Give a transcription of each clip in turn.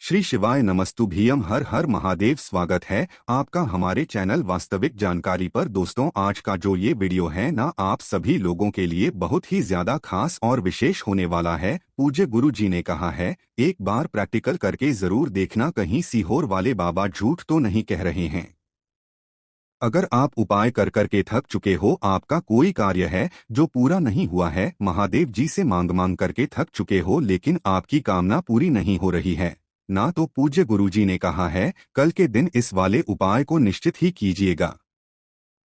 श्री शिवाय नमस्तुभ्यम। हर हर महादेव। स्वागत है आपका हमारे चैनल वास्तविक जानकारी पर। दोस्तों, आज का जो ये वीडियो है ना, आप सभी लोगों के लिए बहुत ही ज्यादा खास और विशेष होने वाला है। पूज्य गुरु जी ने कहा है, एक बार प्रैक्टिकल करके जरूर देखना, कहीं सीहोर वाले बाबा झूठ तो नहीं कह रहे हैं। अगर आप उपाय कर करके थक चुके हो, आपका कोई कार्य है जो पूरा नहीं हुआ है, महादेव जी से मांग मांग करके थक चुके हो, लेकिन आपकी कामना पूरी नहीं हो रही है ना, तो पूज्य गुरुजी ने कहा है कल के दिन इस वाले उपाय को निश्चित ही कीजिएगा।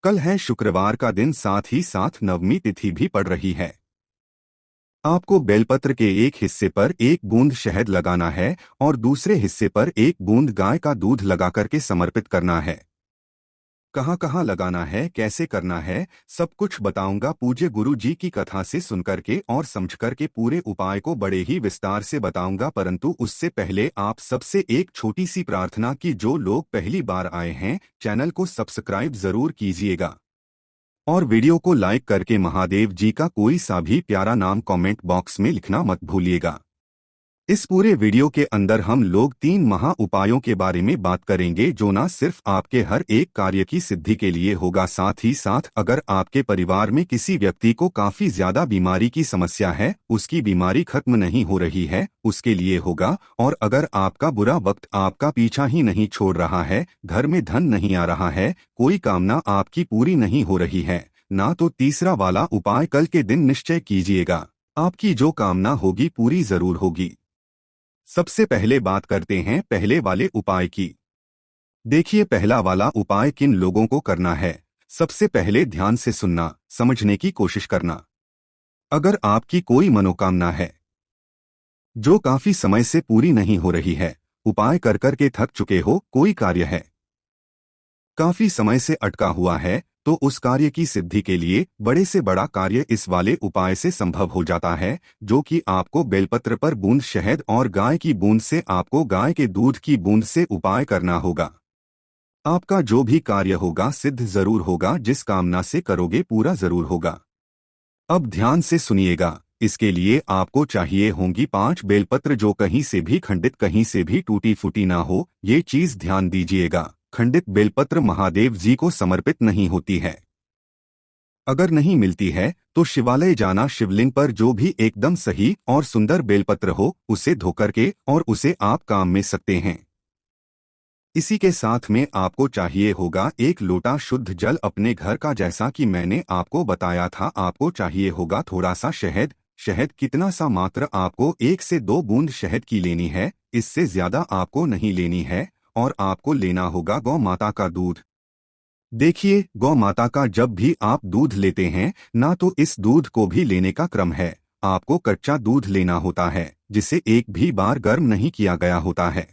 कल है शुक्रवार का दिन, साथ ही साथ नवमी तिथि भी पड़ रही है। आपको बेलपत्र के एक हिस्से पर एक बूंद शहद लगाना है और दूसरे हिस्से पर एक बूंद गाय का दूध लगा करके समर्पित करना है। कहाँ कहाँ लगाना है, कैसे करना है, सब कुछ बताऊंगा पूज्य गुरु जी की कथा से सुनकर के और समझ कर के पूरे उपाय को बड़े ही विस्तार से बताऊंगा। परंतु उससे पहले आप सबसे एक छोटी सी प्रार्थना की, जो लोग पहली बार आए हैं चैनल को सब्सक्राइब जरूर कीजिएगा और वीडियो को लाइक करके महादेव जी का कोई सा भी प्यारा नाम कमेंट बॉक्स में लिखना मत भूलिएगा। इस पूरे वीडियो के अंदर हम लोग 3 महा उपायों के बारे में बात करेंगे, जो न सिर्फ आपके हर एक कार्य की सिद्धि के लिए होगा, साथ ही साथ अगर आपके परिवार में किसी व्यक्ति को काफी ज्यादा बीमारी की समस्या है, उसकी बीमारी खत्म नहीं हो रही है, उसके लिए होगा। और अगर आपका बुरा वक्त आपका पीछा ही नहीं छोड़ रहा है, घर में धन नहीं आ रहा है, कोई कामना आपकी पूरी नहीं हो रही है ना, तो तीसरा वाला उपाय कल के दिन निश्चय कीजिएगा। आपकी जो कामना होगी पूरी जरूर होगी। सबसे पहले बात करते हैं पहले वाले उपाय की। देखिए, पहला वाला उपाय किन लोगों को करना है। सबसे पहले ध्यान से सुनना, समझने की कोशिश करना। अगर आपकी कोई मनोकामना है जो काफी समय से पूरी नहीं हो रही है, उपाय कर कर के थक चुके हो, कोई कार्य है काफी समय से अटका हुआ है, तो उस कार्य की सिद्धि के लिए बड़े से बड़ा कार्य इस वाले उपाय से संभव हो जाता है, जो कि आपको बेलपत्र पर बूंद शहद और गाय की बूंद से, आपको गाय के दूध की बूंद से उपाय करना होगा। आपका जो भी कार्य होगा सिद्ध जरूर होगा, जिस कामना से करोगे पूरा जरूर होगा। अब ध्यान से सुनिएगा। इसके लिए आपको चाहिए होंगी 5 बेलपत्र, जो कहीं से भी खंडित, कहीं से भी टूटी फूटी ना हो। ये चीज ध्यान दीजिएगा, खंडित बेलपत्र महादेव जी को समर्पित नहीं होती है। अगर नहीं मिलती है तो शिवालय जाना, शिवलिंग पर जो भी एकदम सही और सुंदर बेलपत्र हो, उसे धोकर के और उसे आप काम में सकते हैं। इसी के साथ में आपको चाहिए होगा 1 लोटा शुद्ध जल अपने घर का, जैसा कि मैंने आपको बताया था। आपको चाहिए होगा थोड़ा सा शहद। शहद कितना सा, मात्र आपको 1 से 2 बूंद शहद की लेनी है, इससे ज्यादा आपको नहीं लेनी है। और आपको लेना होगा गौ माता का दूध। देखिए, गौ माता का जब भी आप दूध लेते हैं ना, तो इस दूध को भी लेने का क्रम है। आपको कच्चा दूध लेना होता है, जिसे एक भी बार गर्म नहीं किया गया होता है।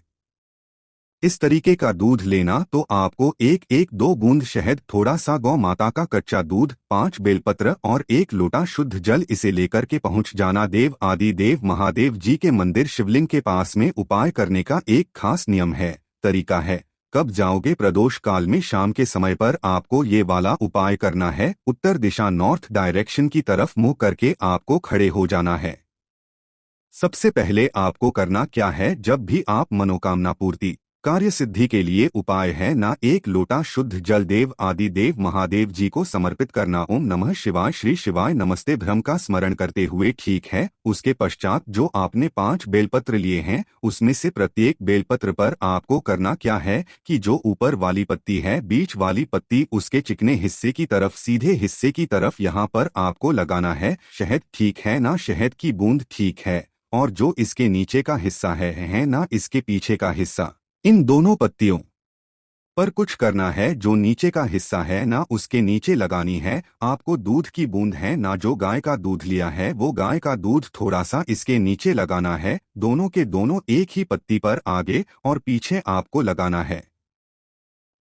इस तरीके का दूध लेना, तो आपको 1-1-2 बूंद शहद, थोड़ा सा गौ माता का कच्चा दूध, 5 बेलपत्र और 1 लोटा शुद्ध जल, इसे लेकर के पहुंच जाना देव आदि देव महादेव जी के मंदिर शिवलिंग के पास में। उपाय करने का एक खास नियम है, तरीका है। कब जाओगे? प्रदोष काल में शाम के समय पर आपको ये वाला उपाय करना है। उत्तर दिशा, नॉर्थ डायरेक्शन की तरफ मुंह करके आपको खड़े हो जाना है। सबसे पहले आपको करना क्या है, जब भी आप मनोकामना पूर्ति, कार्य सिद्धि के लिए उपाय है ना, 1 लोटा शुद्ध जल देव आदि देव महादेव जी को समर्पित करना। ओम नमः शिवाय, श्री शिवाय नमस्ते भ्रम का स्मरण करते हुए, ठीक है। उसके पश्चात जो आपने 5 बेलपत्र लिए हैं, उसमें से प्रत्येक बेलपत्र पर आपको करना क्या है कि जो ऊपर वाली पत्ती है, बीच वाली पत्ती, उसके चिकने हिस्से की तरफ, सीधे हिस्से की तरफ, यहाँ पर आपको लगाना है शहद, ठीक है ना, शहद की बूंद, ठीक है। और जो इसके नीचे का हिस्सा है ना, इसके पीछे का हिस्सा, इन दोनों पत्तियों पर कुछ करना है। जो नीचे का हिस्सा है ना, उसके नीचे लगानी है आपको दूध की बूंद है ना, जो गाय का दूध लिया है वो गाय का दूध थोड़ा सा इसके नीचे लगाना है। दोनों के दोनों एक ही पत्ती पर आगे और पीछे आपको लगाना है,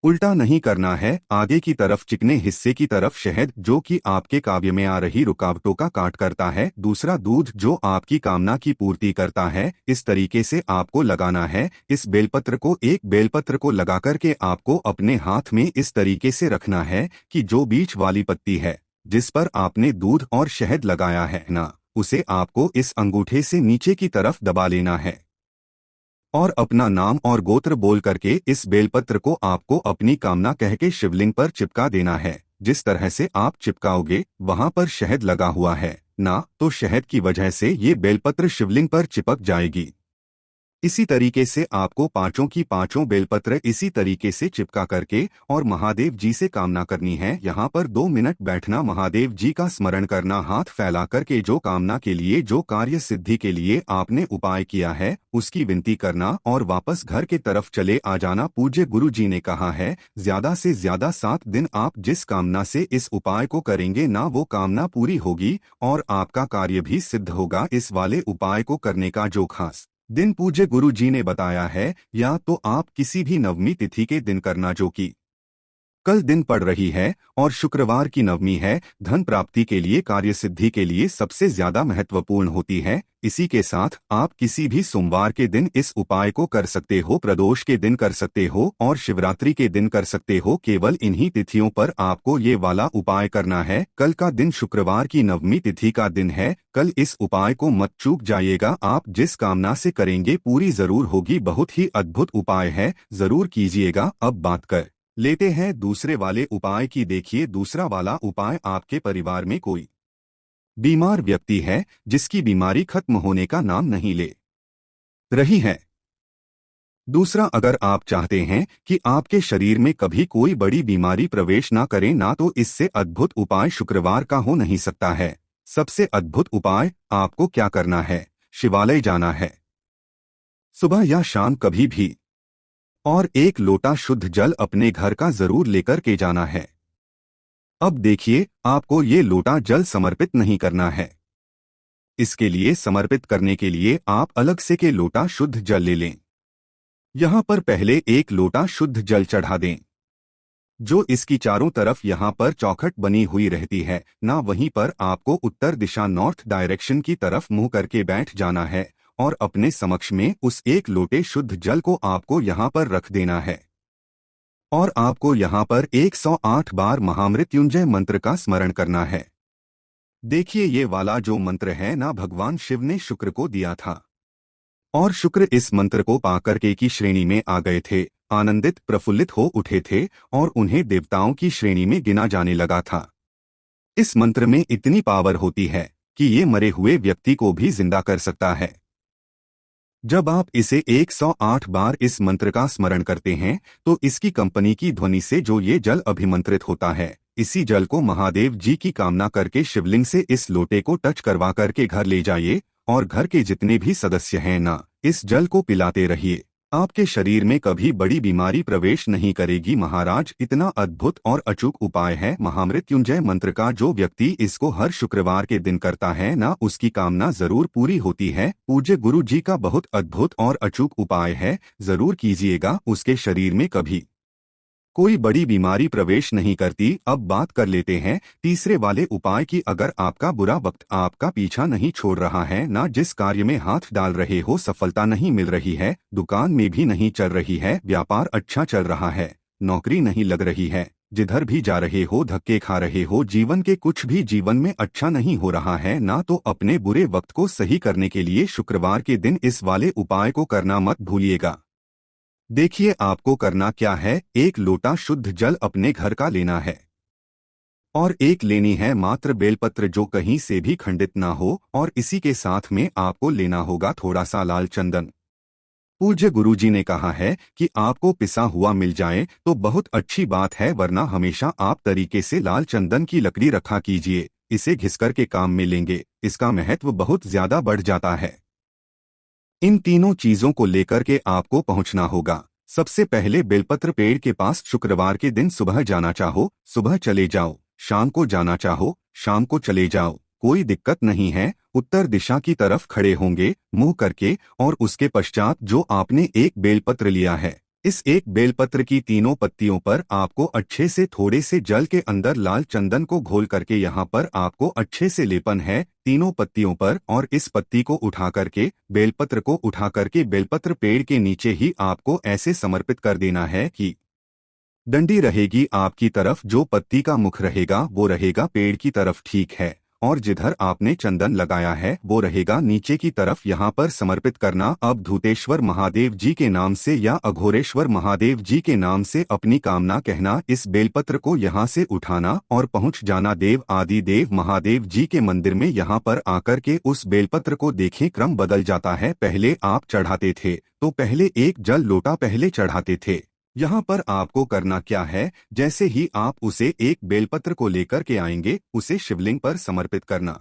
उल्टा नहीं करना है। आगे की तरफ चिकने हिस्से की तरफ शहद, जो कि आपके काव्य में आ रही रुकावटों का काट करता है। दूसरा दूध, जो आपकी कामना की पूर्ति करता है। इस तरीके से आपको लगाना है। इस बेलपत्र को, एक बेलपत्र को लगा करके आपको अपने हाथ में इस तरीके से रखना है कि जो बीच वाली पत्ती है जिस पर आपने दूध और शहद लगाया है ना, उसे आपको इस अंगूठे से नीचे की तरफ दबा लेना है। और अपना नाम और गोत्र बोल करके इस बेलपत्र को आपको अपनी कामना कह के शिवलिंग पर चिपका देना है। जिस तरह से आप चिपकाओगे वहां पर शहद लगा हुआ है ना, तो शहद की वजह से ये बेलपत्र शिवलिंग पर चिपक जाएगी। इसी तरीके से आपको पांचों की पांचों बेलपत्र इसी तरीके से चिपका करके और महादेव जी से कामना करनी है। यहाँ पर 2 मिनट बैठना, महादेव जी का स्मरण करना, हाथ फैला करके जो कामना के लिए, जो कार्य सिद्धि के लिए आपने उपाय किया है उसकी विनती करना और वापस घर के तरफ चले आ जाना। पूज्य गुरु जी ने कहा है ज्यादा से ज्यादा 7 दिन आप जिस कामना से इस उपाय को करेंगे ना, वो कामना पूरी होगी और आपका कार्य भी सिद्ध होगा। इस वाले उपाय को करने का जो खास दिन पूज्य गुरु जी ने बताया है, या तो आप किसी भी नवमी तिथि के दिन करना जो कि कल दिन पड़ रही है और शुक्रवार की नवमी है, धन प्राप्ति के लिए, कार्य सिद्धि के लिए सबसे ज्यादा महत्वपूर्ण होती है। इसी के साथ आप किसी भी सोमवार के दिन इस उपाय को कर सकते हो, प्रदोष के दिन कर सकते हो और शिवरात्रि के दिन कर सकते हो। केवल इन्हीं तिथियों पर आपको ये वाला उपाय करना है। कल का दिन शुक्रवार की नवमी तिथि का दिन है, कल इस उपाय को मत चूक जाइएगा। आप जिस कामना से करेंगे पूरी जरूर होगी। बहुत ही अद्भुत उपाय है, जरूर कीजिएगा। अब बात कर लेते हैं दूसरे वाले उपाय की। देखिए दूसरा वाला उपाय, आपके परिवार में कोई बीमार व्यक्ति है जिसकी बीमारी खत्म होने का नाम नहीं ले रही है। दूसरा, अगर आप चाहते हैं कि आपके शरीर में कभी कोई बड़ी बीमारी प्रवेश ना करे ना, तो इससे अद्भुत उपाय शुक्रवार का हो नहीं सकता है। सबसे अद्भुत उपाय आपको क्या करना है, शिवालय जाना है सुबह या शाम कभी भी, और 1 लोटा शुद्ध जल अपने घर का जरूर लेकर के जाना है। अब देखिए, आपको ये लोटा जल समर्पित नहीं करना है। इसके लिए समर्पित करने के लिए आप अलग से के लोटा शुद्ध जल ले लें। यहाँ पर पहले 1 लोटा शुद्ध जल चढ़ा दें। जो इसकी चारों तरफ यहाँ पर चौखट बनी हुई रहती है ना, वहीं पर आपको उत्तर दिशा, नॉर्थ डायरेक्शन की तरफ मुंह करके बैठ जाना है और अपने समक्ष में उस 1 लोटे शुद्ध जल को आपको यहाँ पर रख देना है और आपको यहाँ पर 108 बार महामृत्युंजय मंत्र का स्मरण करना है। देखिए ये वाला जो मंत्र है ना, भगवान शिव ने शुक्र को दिया था और शुक्र इस मंत्र को पाकर के की श्रेणी में आ गए थे, आनंदित प्रफुल्लित हो उठे थे और उन्हें देवताओं की श्रेणी में गिना जाने लगा था। इस मंत्र में इतनी पावर होती है कि ये मरे हुए व्यक्ति को भी जिंदा कर सकता है। जब आप इसे 108 बार इस मंत्र का स्मरण करते हैं तो इसकी कंपनी की ध्वनि से जो ये जल अभिमंत्रित होता है, इसी जल को महादेव जी की कामना करके शिवलिंग से इस लोटे को टच करवा करके घर ले जाइए और घर के जितने भी सदस्य हैं ना, इस जल को पिलाते रहिए। आपके शरीर में कभी बड़ी बीमारी प्रवेश नहीं करेगी महाराज। इतना अद्भुत और अचूक उपाय है महामृत्युंजय मंत्र का। जो व्यक्ति इसको हर शुक्रवार के दिन करता है ना, उसकी कामना जरूर पूरी होती है। पूज्य गुरु जी का बहुत अद्भुत और अचूक उपाय है, जरूर कीजिएगा। उसके शरीर में कभी कोई बड़ी बीमारी प्रवेश नहीं करती। अब बात कर लेते हैं तीसरे वाले उपाय की। अगर आपका बुरा वक्त आपका पीछा नहीं छोड़ रहा है ना, जिस कार्य में हाथ डाल रहे हो सफलता नहीं मिल रही है, दुकान में भी नहीं चल रही है, व्यापार अच्छा चल रहा है, नौकरी नहीं लग रही है, जिधर भी जा रहे हो धक्के खा रहे हो, जीवन के कुछ भी जीवन में अच्छा नहीं हो रहा है ना, तो अपने बुरे वक्त को सही करने के लिए शुक्रवार के दिन इस वाले उपाय को करना मत भूलिएगा। देखिए आपको करना क्या है, 1 लोटा शुद्ध जल अपने घर का लेना है और एक लेनी है मात्र बेलपत्र जो कहीं से भी खंडित ना हो, और इसी के साथ में आपको लेना होगा थोड़ा सा लाल चंदन। पूज्य गुरुजी ने कहा है कि आपको पिसा हुआ मिल जाए तो बहुत अच्छी बात है, वरना हमेशा आप तरीके से लाल चंदन की लकड़ी रखा कीजिए। इसे घिसकर के काम में लेंगे, इसका महत्व बहुत ज्यादा बढ़ जाता है। इन तीनों चीजों को लेकर के आपको पहुंचना होगा। सबसे पहले बेलपत्र पेड़ के पास शुक्रवार के दिन सुबह जाना चाहो सुबह चले जाओ, शाम को जाना चाहो शाम को चले जाओ, कोई दिक्कत नहीं है। उत्तर दिशा की तरफ खड़े होंगे मुंह करके, और उसके पश्चात जो आपने 1 बेलपत्र लिया है, इस 1 बेलपत्र की तीनों पत्तियों पर आपको अच्छे से थोड़े से जल के अंदर लाल चंदन को घोल करके यहाँ पर आपको अच्छे से लेपन है तीनों पत्तियों पर, और इस पत्ती को उठा करके, बेलपत्र को उठा करके बेलपत्र पेड़ के नीचे ही आपको ऐसे समर्पित कर देना है कि डंडी रहेगी आपकी तरफ, जो पत्ती का मुख रहेगा वो रहेगा पेड़ की तरफ, ठीक है। और जिधर आपने चंदन लगाया है वो रहेगा नीचे की तरफ, यहाँ पर समर्पित करना। अब धूतेश्वर महादेव जी के नाम से या अघोरेश्वर महादेव जी के नाम से अपनी कामना कहना। इस बेलपत्र को यहाँ से उठाना और पहुँच जाना देव आदि देव महादेव जी के मंदिर में। यहाँ पर आकर के उस बेलपत्र को देखें, क्रम बदल जाता है। पहले आप चढ़ाते थे तो पहले एक जल लोटा पहले चढ़ाते थे। यहाँ पर आपको करना क्या है, जैसे ही आप उसे एक बेलपत्र को लेकर के आएंगे उसे शिवलिंग पर समर्पित करना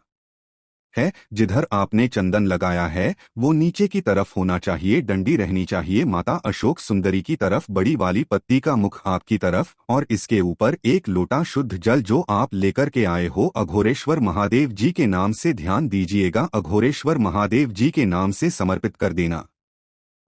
है। जिधर आपने चंदन लगाया है वो नीचे की तरफ होना चाहिए, डंडी रहनी चाहिए माता अशोक सुंदरी की तरफ, बड़ी वाली पत्ती का मुख आपकी तरफ, और इसके ऊपर एक लोटा शुद्ध जल जो आप लेकर के आए हो अघोरेश्वर महादेव जी के नाम से, ध्यान दीजिएगा, अघोरेश्वर महादेव जी के नाम से समर्पित कर देना।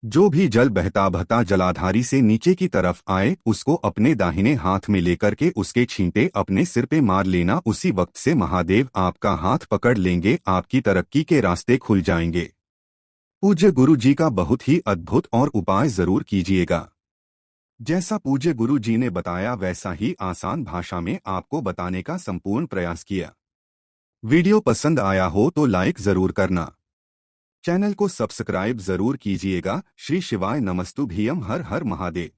जो भी जल बहता बहता जलाधारी से नीचे की तरफ आए उसको अपने दाहिने हाथ में लेकर के उसके छींटे अपने सिर पे मार लेना। उसी वक्त से महादेव आपका हाथ पकड़ लेंगे, आपकी तरक्की के रास्ते खुल जाएंगे। पूज्य गुरु जी का बहुत ही अद्भुत और उपाय जरूर कीजिएगा। जैसा पूज्य गुरु जी ने बताया वैसा ही आसान भाषा में आपको बताने का संपूर्ण प्रयास किया। वीडियो पसंद आया हो तो लाइक जरूर करना, चैनल को सब्सक्राइब जरूर कीजिएगा। श्री शिवाय नमस्तुभ्यम, हर हर महादेव।